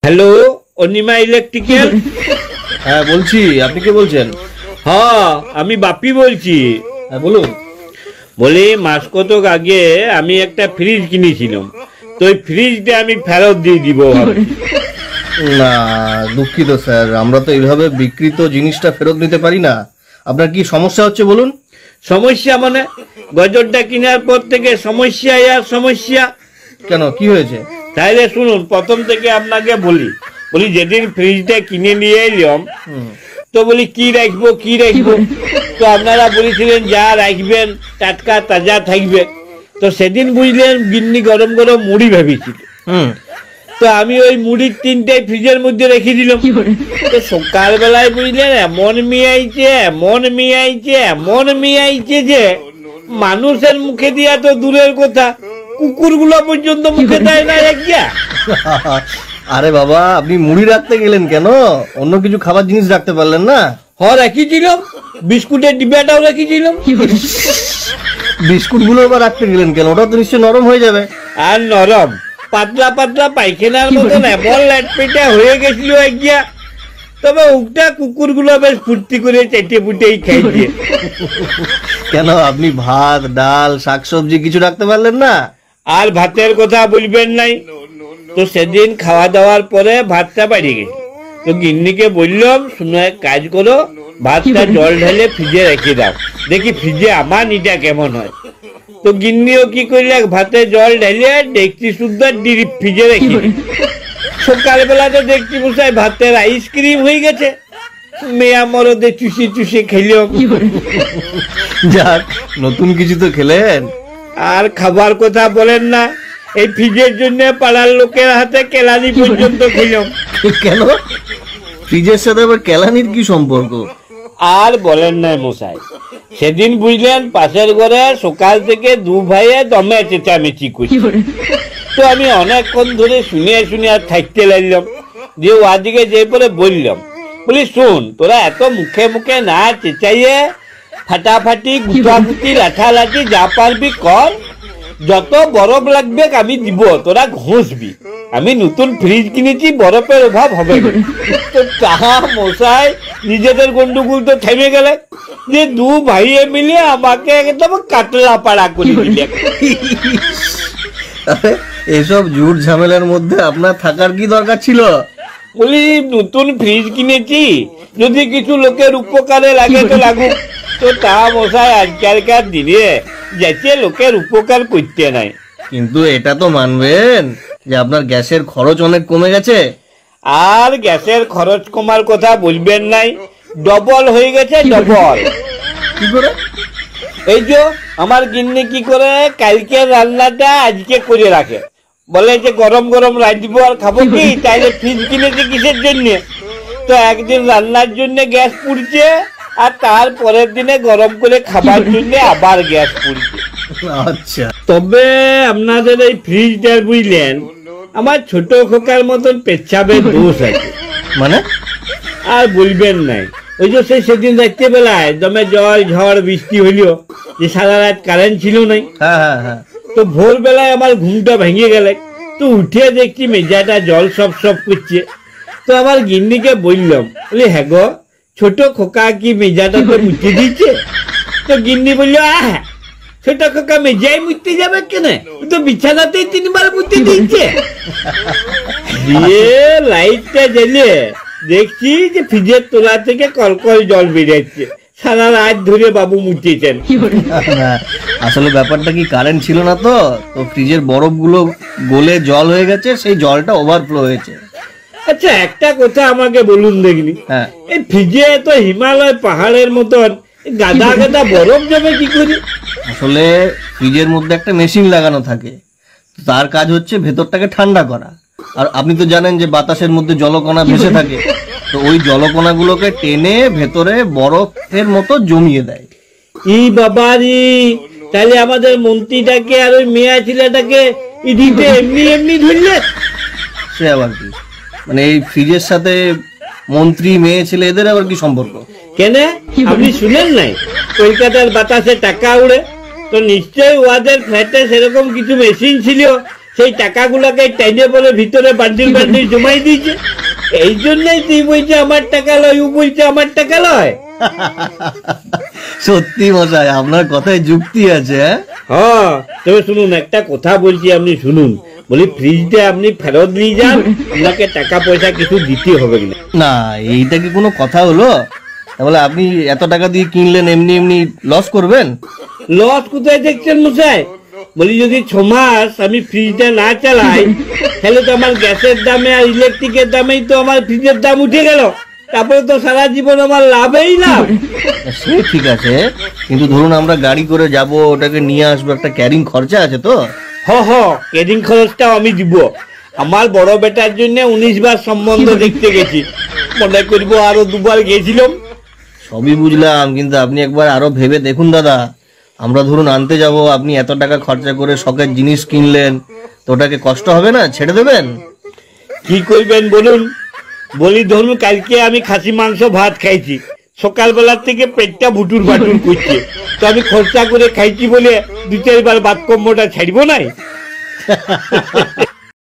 Hello, Anima electrical. হ্যাঁ বলছি, আপনি কে বলছেন? হ্যাঁ, আমি বাপি বলছি। হ্যাঁ বলুন। বলি মাস কতক আগে আমি একটা ফ্রিজ কিনেছিলাম, তো ওই ফ্রিজটা আমি ফেরত দিয়ে দিব ভাবছি। না দুঃখিত স্যার, আমরা তো এইভাবে বিক্রিত জিনিসটা ফেরত নিতে পারি না। আপনার কি সমস্যা হচ্ছে বলুন? সমস্যা মানে গজরটা কেনার পর থেকে সমস্যা আর সমস্যা। কেন, কি হয়েছে? তাইলে শুনুন, প্রথম থেকে আপনাকে বলি যেদিন ফ্রিজটা কিনে নিয়ে এলাম, তো বলি কি রাখবো কি রাখবো, তো আপনারা বলেছিলেন যা রাখবেন টাটকা তাজা থাকবে। তো সেদিন বুঝলেন গিন্নি গরম গরম মুড়ি ভেবেছিল, তো আমি ওই মুড়ির তিনটাই ফ্রিজের মধ্যে রেখে দিলাম। তো সকালবেলায় বুঝলেন এমন মিয়াইছে যে মানুষের মুখে দিয়া তো দূরের কথা, কুকুরগুলো পর্যন্ত মুখে দেয় না একগিয়া। আরে বাবা, আপনি মুড়ি রাখতে গেলেন কেন? অন্য কিছু খাবার জিনিস রাখতে পারলেন না? রেখেছিলাম, বিস্কুটের ডিব্বাটাও রেখেছিলাম। বিস্কুট গুলো আবার রাখতে গেলেন কেন? ওটা তো নিশ্চয় নরম হয়ে যাবে। আর নরম পাতলা পাতলা পায়খানার মতন এমন ল্যাটপেটা হয়ে গেছিল একগিয়া। তবে ওটা কুকুরগুলো বেশ ফুর্তি করে চেটে পুটেই খাইছে। কেন, আপনি ভাত ডাল শাকসবজি কিছু রাখতে পারলেন না? আর ভাতের কথা বলবেন নাই, তো সেদিন খাওয়া দাওয়ার পরে ভাতটা বাড়ি গেছে। তো গিন্নিকে বললাম, শুনো এক কাজ করো, ভাতটা জল ঢেলে ফ্রিজে রেখে দাও, দেখি ফ্রিজে আমার নিটা কেমন হয়। তো গিন্নিও কি করলে, ভাতে জল ঢেলে ডেকচি শুদ্ধ ফ্রিজে রেখে দিল। সকালবেলা তো দেখছি মশাই ভাতের আইসক্রিম হয়ে গেছে। মেয়া মরদে চুষে চুষে খেলাম। যাক, নতুন কিছু তো খেলেন। আর খাবার কথা বলেন না, এই ফ্রিজের জন্য পাড়ার লোকের হাতে কেলানি পর্যন্ত খেলাম। কেন, ফ্রিজের সাথে আবার কেলানির কি সম্পর্ক? আর বলেন না মশাই, সেদিন বুঝলেন পাশের ঘরে সকাল থেকে দু ভাইয়ে দমে চেঁচামেচি করছে। তো আমি অনেকক্ষণ ধরে শুনে আর থাকতে লাগলাম। যে ওদিকে যে পরে বললাম, বলি শোন, তোরা এত মুখে মুখে না চেঁচাইয়ে ফাটাফাটি গুটাগুটি লাঠালাঠি যা পারবি কর, যত বরফ লাগবে আমি দিব, তোরা ঘষবি। আমি নতুন ফ্রিজ কিনেছি, বরফের অভাব হবে। তো তাহা মশাই নিজেদের গন্ডগোল তো থেমে গেলে, যে দু ভাইয়ে মিলে আমাকে একদম কাতলা পাড়া করে দিলে। এসব ঝুট ঝামেলার মধ্যে আপনার থাকার কি দরকার ছিল? বলি নতুন ফ্রিজ কিনেছি, যদি কিছু লোকের উপকারে লাগে তো লাগুক। তো তা মশাই আজকালকার দিনে যাচ্ছে লোকের উপকার করতে নাই। কিন্তু এটা তো মানবেন যে আপনার গ্যাসের খরচ অনেক কমে গেছে। আর গ্যাসের খরচ কমার কথা বলবেন নাই, ডবল হয়ে গেছে, ডবল। কি করে? এই যে আমার গিন্নি কি করে, কালকের রান্নাটা আজকে করে রাখে, বলে যে গরম গরম রাঁধবো আর খাবো কি, তাইলে ফ্রিজ কিনেছে কিসের জন্য? তো একদিন রান্নার জন্য গ্যাস পুড়ছে, আর তার পরের দিনে গরম করে খাবার জন্য আবার গ্যাস পুড়ছে। আচ্ছা, তবে আপনাদের এই ফ্রিজটা বুঝলেন আমার ছোট খোকার মতন পেচ্ছাবের দোষ আছে। মানে? আর বলবেন নাই, ওই যে সেদিন রাত্রে বেলায় দমে জল ঝড় বৃষ্টি হইল, যে সারা রাত কারেন্ট ছিল নাই। হ্যাঁ। তো ভোরবেলায় আমার ঘুমটা ভেঙে গেলে, তো উঠে দেখছি মেজাটা জল সব করছে। তো আমার গিন্নিকে বললাম, বলি হ্যাঁ গো, ছোট খোকা কি মেজাটা তো মুছে দিচ্ছে? তো গিন্নি বলল, ছোট খোকা মেজাই মুছতে যাবে কেন, তো বিছানাতেই 3 বার মুছে দিচ্ছে। দিয়ে লাইটটা জ্বেলে দেখছি যে ফ্রিজের তোলা থেকে কলকল জল বেরোচ্ছে। সারা রাত ধরে বাবু মুছেছেন। আসলে ব্যাপারটা কি, কারেন্ট ছিল না তো ফ্রিজের বরফ গুলো গলে জল হয়ে গেছে, সেই জলটা ওভারফ্লো হয়েছে। আচ্ছা একটা কথা আমাকে বলুন দেখলি, এই ফ্রিজে তো হিমালয় পাহাড়ের মতন গাদা গাদা বরফ জমে কি করে? আসলে ফ্রিজের মধ্যে একটা মেশিন লাগানো থাকে, তার কাজ হচ্ছে ভেতরটাকে ঠান্ডা করা। আর আপনি তো জানেন যে বাতাসের মধ্যে জলকণা ভেসে থাকে, তো ওই জলকণা গুলোকে টেনে ভেতরে বরফের মতো জমিয়ে দেয়। এই বাবারি, তাহলে আমাদের মন্ত্রীটাকে আর ওই মেয়া ছেলেটাকে ইডিতে এমনি এমনি ধরলে? সে আবার কি, মানে এই ফ্রিজের সাথে মন্ত্রী মেয়ে ছেলে এদের আবার কি সম্পর্ক? কেন, আপনি শুনেন নাই কলকাতার বাতাসে টাকা উড়ে? তো নিশ্চয়ই ওদের ফ্ল্যাটে সেরকম কিছু মেশিন ছিল সেই টাকাগুলোকে টেনে পরে ভিতরে বান্ডিল বান্ডিল জমাই দিয়েছে। এই জন্যই তুই বলছে আমার টাকা লয়, ও বলছে আমার টাকা লয়। সত্যি মশাই, আপনার কথায় যুক্তি আছে। হ্যাঁ, তবে শুনুন, একটা কথা বলছি, আপনি শুনুন। বলি ফ্রিজটা আপনি ফেরত নিয়ে যান, আপনাকে টাকা পয়সা কিছু দিতে হবে না। না, এইটা কি কোনো কথা হলো? তাহলে আপনি এত টাকা দিয়ে কিনলেন, এমনি এমনি লস করবেন? লস কোথায় দেখছেন মশাই? বলি যদি 6 মাস আমি ফ্রিজটা না চালাই, তাহলে তো আমার গ্যাসের দামে আর ইলেকট্রিকের দামেই তো আমার ফ্রিজের দাম উঠে গেল। তারপরে তো সারা জীবন আমার লাভই লাভ। সে ঠিক আছে, কিন্তু ধরুন আমরা গাড়ি করে যাব, ওটাকে নিয়ে আসবো, একটা ক্যারিং খরচা আছে তো। কেডিং খরচটাও আমি দিব। আমার বড় বেটার জন্য 19 বার সম্বন্ধ দেখতে গেছি, মনে করবো আরো 2 বার গেছিলাম। সবই বুঝলাম, কিন্তু আপনি একবার আরো ভেবে দেখুন দাদা। আমরা ধরুন আনতে যাব, আপনি এত টাকা খরচা করে শখের জিনিস কিনলেন, তো ওটাকে কষ্ট হবে না? ছেড়ে দেবেন? কি করবেন বলুন? বলি ধরুন কালকে আমি খাসি মাংস ভাত খাইছি, সকালবেলার থেকে পেটটা ভুটুর ভাটুর করছে, তো আমি খরচা করে খাইছি বলে 2-4 বার বাদ কম্বটা ছাড়বো নাই।